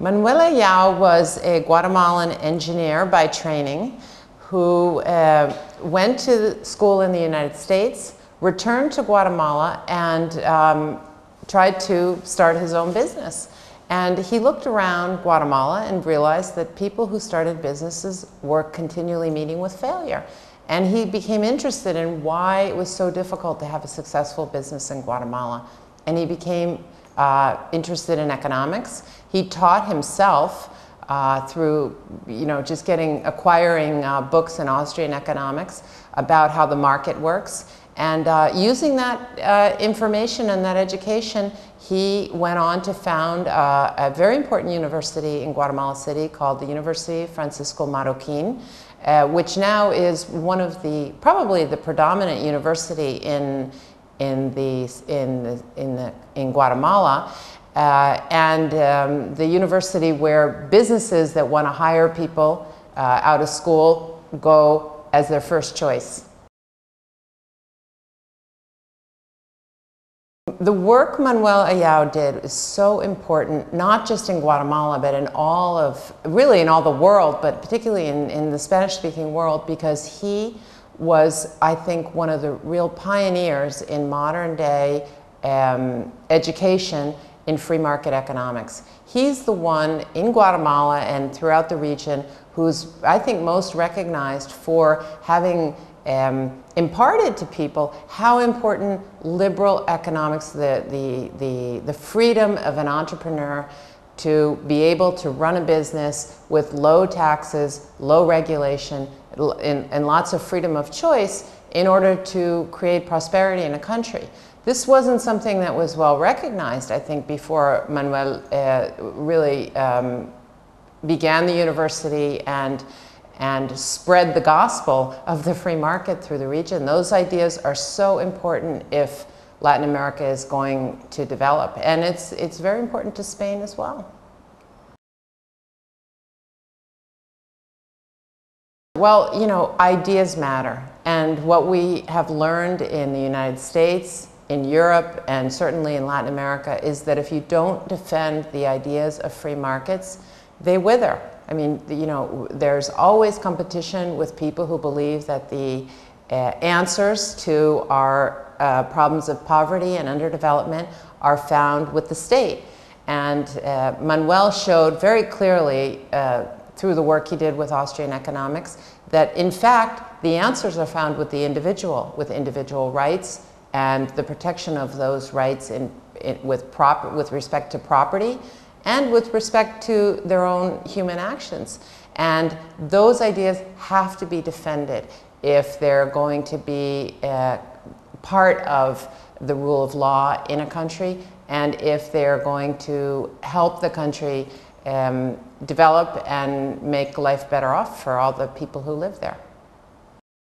Manuel Ayau was a Guatemalan engineer by training who went to school in the United States, returned to Guatemala, and tried to start his own business. And he looked around Guatemala and realized that people who started businesses were continually meeting with failure. And he became interested in why it was so difficult to have a successful business in Guatemala. And he became interested in economics. He taught himself through, just acquiring books in Austrian economics about how the market works. And using that information and that education, he went on to found a very important university in Guatemala City called the University Francisco Marroquin, which now is one of probably the predominant university in Guatemala, and the university where businesses that want to hire people out of school go as their first choice. The work Manuel Ayau did is so important, not just in Guatemala, but really in all the world, but particularly in the Spanish-speaking world, because he was, I think, one of the real pioneers in modern-day education in free market economics. He's the one in Guatemala and throughout the region who's, I think, most recognized for having imparted to people how important liberal economics, the freedom of an entrepreneur to be able to run a business with low taxes, low regulation, and lots of freedom of choice in order to create prosperity in a country. This wasn't something that was well recognized, I think, before Manuel really began the university and spread the gospel of the free market through the region. Those ideas are so important if Latin America is going to develop. And it's very important to Spain as well. Well, ideas matter. And what we have learned in the United States, in Europe, and certainly in Latin America is that if you don't defend the ideas of free markets, they wither. I mean, there's always competition with people who believe that the answers to our problems of poverty and underdevelopment are found with the state. And Manuel showed very clearly through the work he did with Austrian economics that, in fact, the answers are found with the individual, with individual rights and the protection of those rights with respect to property and with respect to their own human actions. And those ideas have to be defended if they're going to be part of the rule of law in a country, and if they're going to help the country develop and make life better off for all the people who live there.